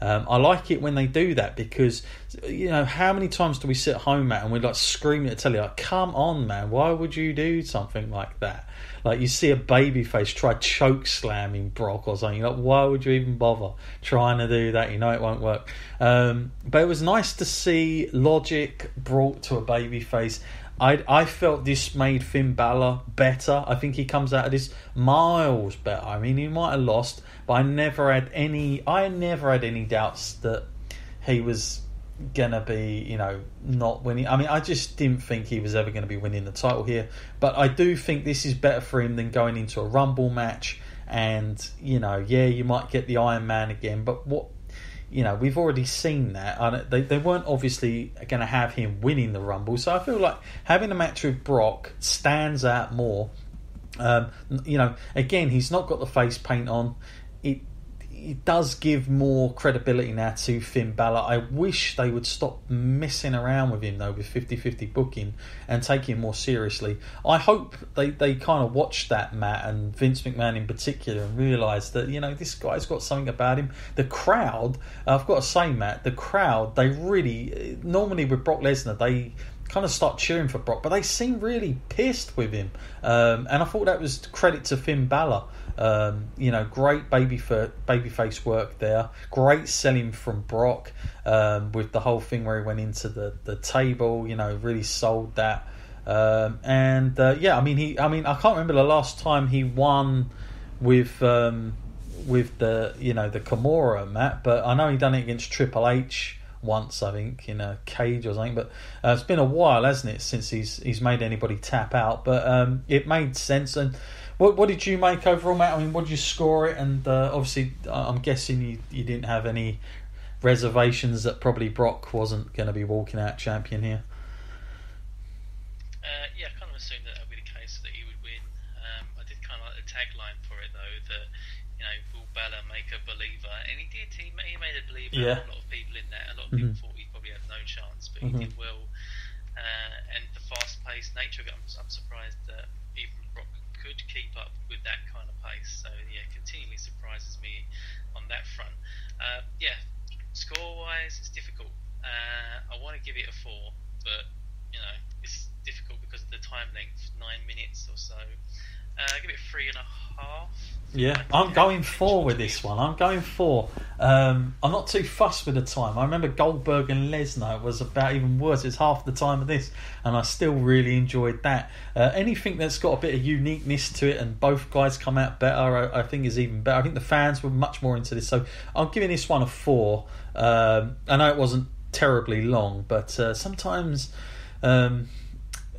I like it when they do that because, how many times do we sit at home, Matt, and we're like screaming at the telly, like, come on, man, why would you do something like that? Like, you see a babyface try choke slamming Brock or something, like, why would you even bother trying to do that? It won't work. But it was nice to see logic brought to a babyface. I felt this made Finn Balor better. I think he comes out of this miles better. I mean, he might have lost, but I never had any doubts that he was gonna be, not winning. I mean, I just didn't think he was ever going to be winning the title here. But I do think this is better for him than going into a Rumble match. And you might get the Iron Man again, but what? We've already seen that. They weren't obviously going to have him winning the Rumble, so I feel like having a match with Brock stands out more. Again, he's not got the face paint on. It does give more credibility now to Finn Balor. I wish they would stop messing around with him, though, with 50-50 booking and take him more seriously. I hope they kind of watch that, Matt, and Vince McMahon in particular, and realise that, this guy's got something about him. The crowd, I've got to say, Matt, the crowd, they really, normally with Brock Lesnar, they kind of start cheering for Brock, but they seem really pissed with him. And I thought that was credit to Finn Balor. Great babyface work there. Great selling from Brock with the whole thing where he went into the table. Really sold that. I can't remember the last time he won with the the Kimura, Matt. But I know he done it against Triple H once, I think, in a cage or something. But it's been a while, hasn't it, since he's made anybody tap out. But it made sense. And what did you make overall, Matt? I mean, what did you score it? And obviously, I'm guessing you didn't have any reservations that probably Brock wasn't going to be walking out champion here. I kind of assumed that would be the case, that he would win. I did kind of like the tagline for it, though, that will Balor make a believer? And he did. He made a believer. Yeah. A lot of people in that. A lot of people thought he probably had no chance, but he did well. And the fast-paced nature of it, I'm surprised that even Brock could keep up with that kind of pace. So continually surprises me on that front. Score-wise, it's difficult. I want to give it a 4, but it's difficult because of the time length, 9 minutes or so. Give it 3.5. Yeah, I'm going 4 with this one. I'm going 4. I'm not too fussed with the time. I remember Goldberg and Lesnar was about even worse. It's half the time of this, and I still really enjoyed that. Anything that's got a bit of uniqueness to it and both guys come out better, I think is even better. I think the fans were much more into this, so I'm giving this one a 4. I know it wasn't terribly long, but sometimes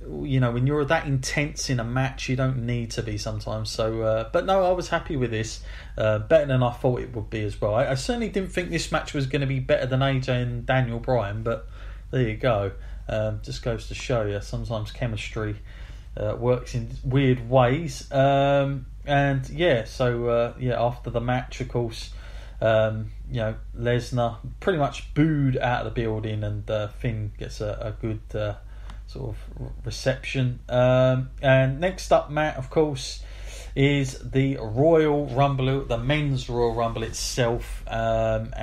when you're that intense in a match, you don't need to be sometimes. So, but no, I was happy with this. Better than I thought it would be as well. I certainly didn't think this match was going to be better than AJ and Daniel Bryan, but there you go. Just goes to show you, sometimes chemistry works in weird ways. So after the match, of course, Lesnar pretty much booed out of the building, and Finn gets a good sort of reception. And next up, Matt, of course, is the Royal Rumble, the men's Royal Rumble itself. This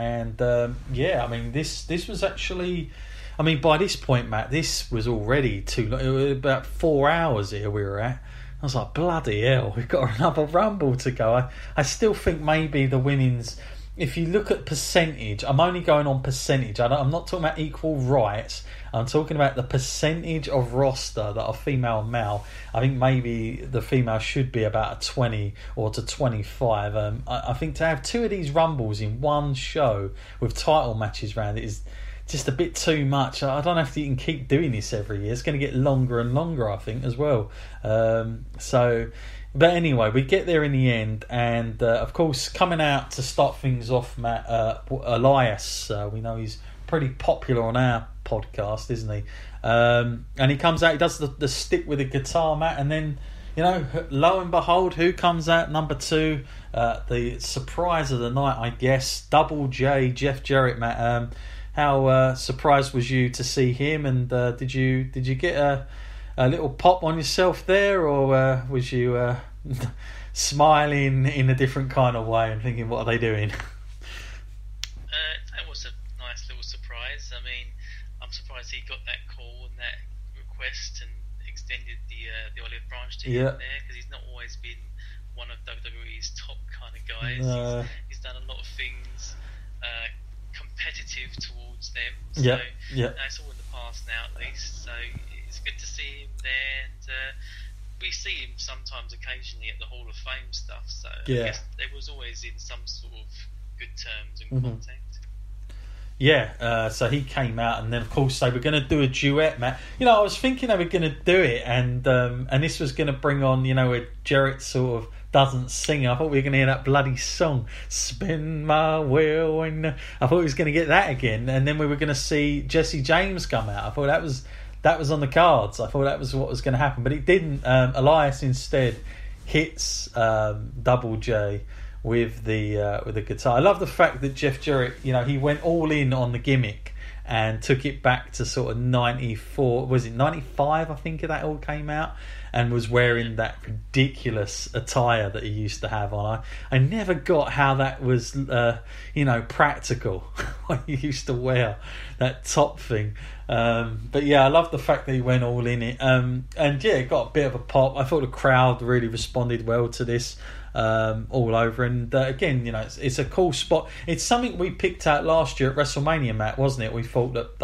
was actually, by this point, Matt, this was already too long. It was about 4 hours here we were at. I was like, bloody hell, we've got another Rumble to go. I still think maybe the women's, if you look at percentage, I'm only going on percentage. I'm not talking about equal rights. I'm talking about the percentage of roster that are female and male. I think maybe the female should be about a 20 or to 25. I think to have 2 of these Rumbles in one show with title matches around it is just a bit too much. I don't know if you can keep doing this every year. It's going to get longer and longer, I think, as well. But anyway, we get there in the end, and of course, coming out to start things off, Matt, Elias. We know he's pretty popular on our podcast, isn't he? And he comes out, he does the stick with the guitar, Matt, and then, lo and behold, who comes out number 2? The surprise of the night, I guess, Double J, Jeff Jarrett, Matt. How surprised was you to see him, and did you get a little pop on yourself there, or was you smiling in a different kind of way and thinking, what are they doing? nice little surprise. I mean, I'm surprised he got that call and that request and extended the olive branch to him there, because he's not always been one of WWE's top kind of guys. He's done a lot of things competitive towards them. So it's all in the past now, at least. So it's good to see him there, and we see him sometimes, occasionally at the Hall of Fame stuff. So I guess there was always in some sort of good terms and contact. So he came out, and then of course they were going to do a duet match. I was thinking they were going to do it, and this was going to bring on, where Jarrett sort of doesn't sing. I thought we were going to hear that bloody song, "Spin My Wheel," and I thought we was going to get that again, and then we were going to see Jesse James come out. I thought that was on the cards. I thought that was what was going to happen, but it didn't. Elias instead hits Double J with the guitar. I love the fact that Jeff Jarrett, he went all in on the gimmick and took it back to sort of 94, was it 95, I think that all came out, and was wearing that ridiculous attire that he used to have on. I never got how that was practical what he used to wear, that top thing. But I love the fact that he went all in it, and it got a bit of a pop. I thought the crowd really responded well to this. All over, and again, it's a cool spot. It's something we picked out last year at WrestleMania, Matt, wasn't it? We thought that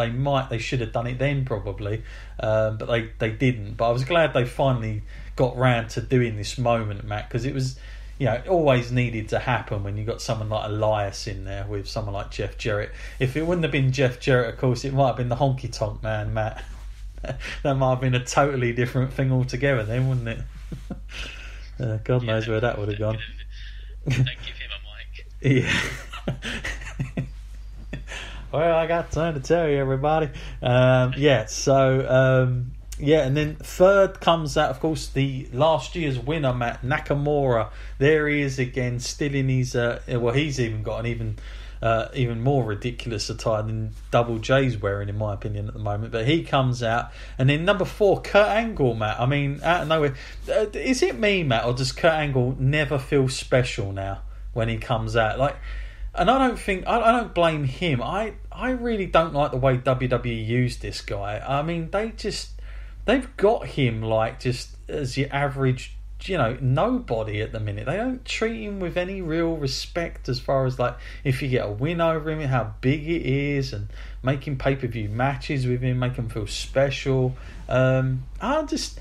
they should have done it then, probably, but they didn't. But I was glad they finally got round to doing this moment, Matt, because it was, it always needed to happen when you got someone like Elias in there with someone like Jeff Jarrett. If it wouldn't have been Jeff Jarrett, of course, it might have been the Honky Tonk Man, Matt. That might have been a totally different thing altogether then, wouldn't it? God knows where that would have gone. Don't give him a mic. Well, I got time to tell you, everybody. And then third comes out, of course, the last year's winner, Matt Nakamura. There he is again, still in his. He's even got an even more ridiculous attire than Double J's wearing, in my opinion, at the moment. But he comes out, and then number 4, Kurt Angle, Matt. I mean, out of nowhere, is it me, Matt, or does Kurt Angle never feel special now when he comes out? And I don't blame him. I really don't like the way WWE used this guy. I mean, they've got him just as your average, nobody at the minute. They don't treat him with any real respect as far as if you get a win over him, how big it is, and making pay-per-view matches with him, make him feel special. I'm just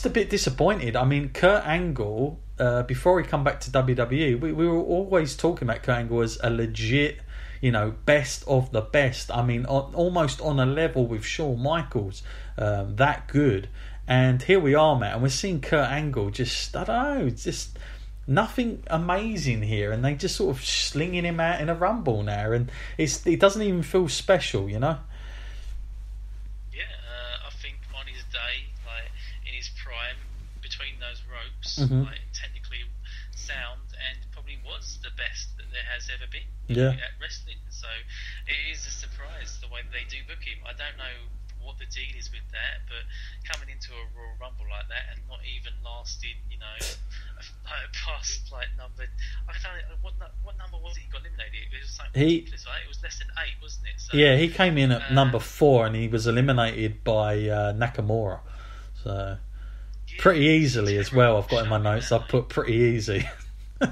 a bit disappointed. I mean, Kurt Angle, before he come back to WWE, we were always talking about Kurt Angle as a legit, best of the best. I mean, almost on a level with Shawn Michaels, that good. And here we are, Matt, and we're seeing Kurt Angle just, I don't know, just nothing amazing here, and they just sort of slinging him out in a Rumble now, and it doesn't even feel special, Yeah, I think on his day, in his prime, between those ropes, technically sound, and probably was the best that there has ever been at wrestling. So it is a surprise the way that they do book him. I don't know what the deal is with that, but coming into a Royal Rumble like that and not even lasting, past number, I don't know what number was it he got eliminated. It was something ridiculous, right? It was less than 8, wasn't it? So, he came in at number 4, and he was eliminated by Nakamura. So pretty easily as well. I've got in my notes. I've put pretty easy. I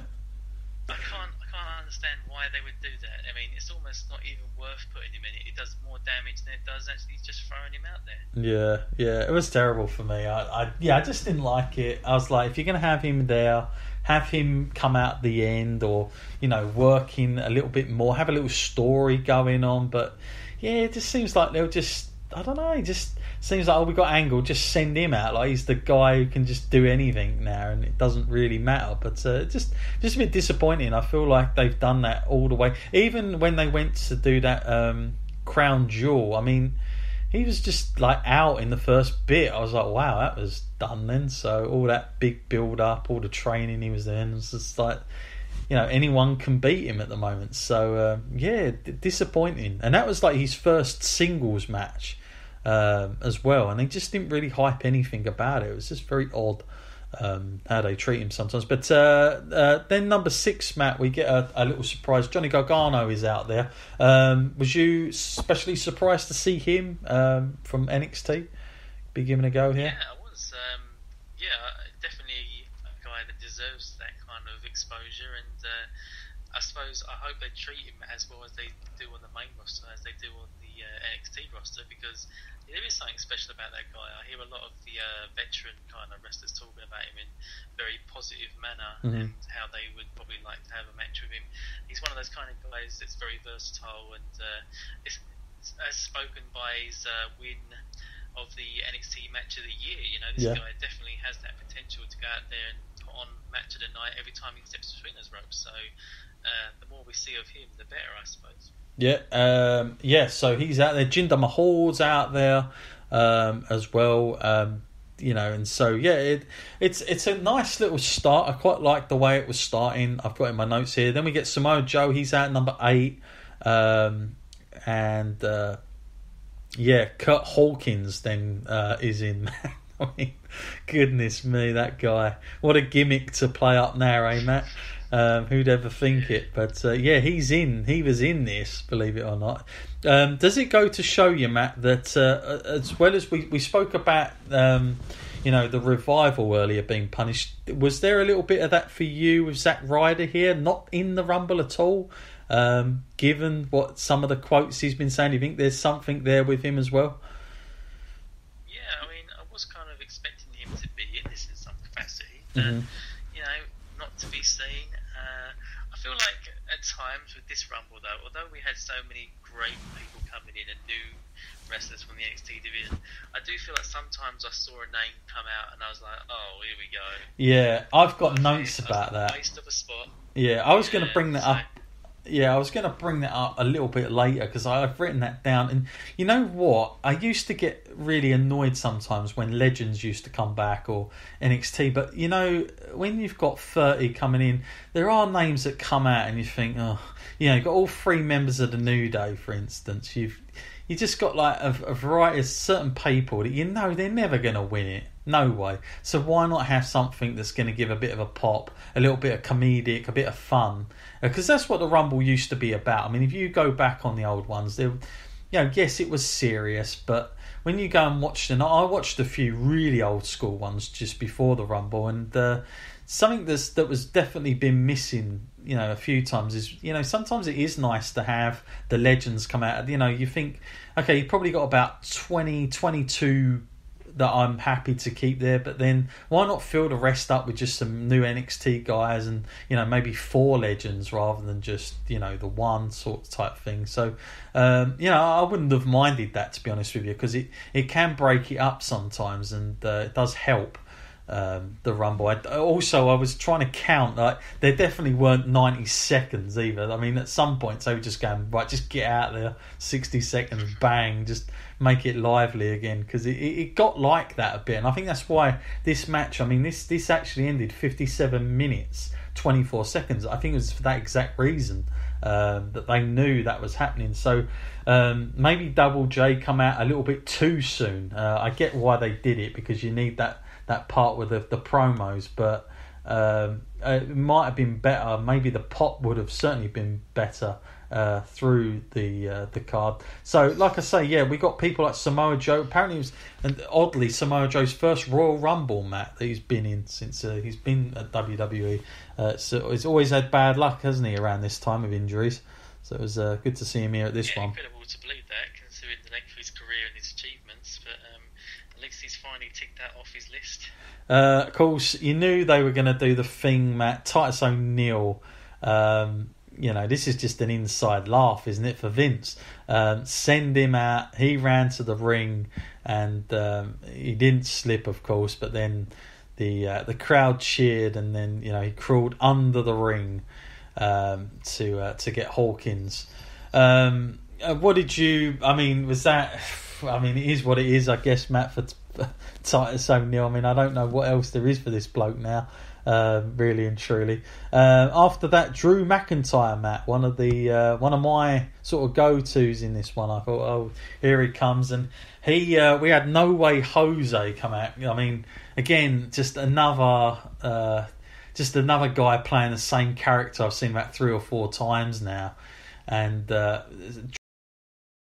can't understand why they would do that. I mean, it's almost not even worth putting him in it. It does more damage than it does actually just throwing him out there. Yeah, it was terrible for me. I just didn't like it. I was like, if you're going to have him there, have him come out the end, or working a little bit more, have a little story going on. But it just seems like they'll just, I don't know, it just seems like, we got Angle, just send him out, he's the guy who can just do anything now, and it doesn't really matter. But just a bit disappointing. I feel like they've done that all the way, even when they went to do that Crown Jewel. I mean, he was just out in the first bit. I was like, wow, that was done then. So all that big build up, all the training he was in, was just anyone can beat him at the moment. So disappointing. And that was his first singles match as well, and they just didn't really hype anything about it. It was just very odd. how they treat him sometimes. But then number 6, Matt, we get a little surprise. Johnny Gargano is out there. Was you especially surprised to see him from NXT be given a go here? Yeah, I was. Definitely a guy that deserves that kind of exposure, and I suppose I hope they treat him as well as they do on the main roster, as they do on the NXT roster, because there is something special about that guy. I hear a lot of the veteran kind of wrestlers talking about him in a very positive manner, and how they would probably like to have a match with him. He's one of those kind of guys that's very versatile, and it's as spoken by his win of the NXT match of the year. You know, this guy definitely has that potential to go out there and put on match of the night every time he steps between those ropes. So the more we see of him, the better, I suppose. So he's out there. Jinder Mahal's out there as well. And so it's a nice little start. I quite like the way it was starting. I've got in my notes here. Then we get Samoa Joe. He's out number 8, Kurt Hawkins then is in. I mean, goodness me, that guy! What a gimmick to play up now, eh, Matt? Who'd ever think it? But he's in. He was in this, believe it or not. Does it go to show you, Matt, that as well as we spoke about, the revival earlier being punished, was there a little bit of that for you with Zack Ryder here, not in the Rumble at all? Given what some of the quotes he's been saying, do you think there's something there with him as well? Yeah, I mean, I was kind of expecting him to be in this in some capacity. Not to be seen. I feel like at times with this Rumble, though, although we had so many great people coming in and new wrestlers from the NXT division, I do feel like sometimes I saw a name come out and I was like, oh, here we go. Yeah, I've got notes about that. Waste of a spot. Yeah, I was going to bring that up. Yeah, I was going to bring that up a little bit later because I've written that down. And you know what? I used to get really annoyed sometimes when Legends used to come back or NXT. But, when you've got 30 coming in, there are names that come out and you think, you've got all 3 members of the New Day, for instance. You just got like a variety of certain people that they're never going to win it. No way. So why not have something that's going to give a bit of a pop, a little bit of comedic, a bit of fun? Because that's what the Rumble used to be about. I mean, if you go back on the old ones, yes, it was serious, but when you go and watch them, I watched a few really old school ones just before the Rumble, and something that was definitely been missing, a few times is, sometimes it is nice to have the legends come out. You think, okay, you probably got about 20, 22 that I'm happy to keep there, but then why not fill the rest up with just some new NXT guys and maybe 4 legends rather than just the one sort of type thing. So I wouldn't have minded that, to be honest with you, because it can break it up sometimes, and it does help the Rumble. I was trying to count, like, there definitely weren't 90 seconds either. I mean, at some points they were just going, right, just get out there, 60 seconds, bang, just make it lively again, because it got like that a bit. And I think that's why this match, I mean, this actually ended 57 minutes 24 seconds. I think it was for that exact reason, that they knew that was happening. So maybe Double J come out a little bit too soon. I get why they did it, because you need that part with the promos, but it might have been better. Maybe the pop would have certainly been better through the card. So, like I say, we got people like Samoa Joe. Apparently, it was, and oddly, Samoa Joe's first Royal Rumble, Matt, that he's been in since he's been at WWE. So he's always had bad luck, hasn't he, around this time of injuries? So it was good to see him here at this one. Incredible to believe that, considering the length of his career and his achievements. But at least he's finally ticked that off his list. Of course, you knew they were going to do the thing, Matt. Titus O'Neil. This is just an inside laugh, isn't it, for Vince? Send him out. He ran to the ring, and he didn't slip, of course. But then the crowd cheered, and then he crawled under the ring to get Hawkins. What did you? I mean, was that? I mean, it is what it is, I guess, Matt, for Titus O'Neil. I mean, I don't know what else there is for this bloke now. really and truly. After that, Drew McIntyre, Matt, one of my sort of go-tos in this one. I thought, oh, here he comes, and we had No Way Jose come out. I mean, again, just another guy playing the same character I've seen about 3 or 4 times now, and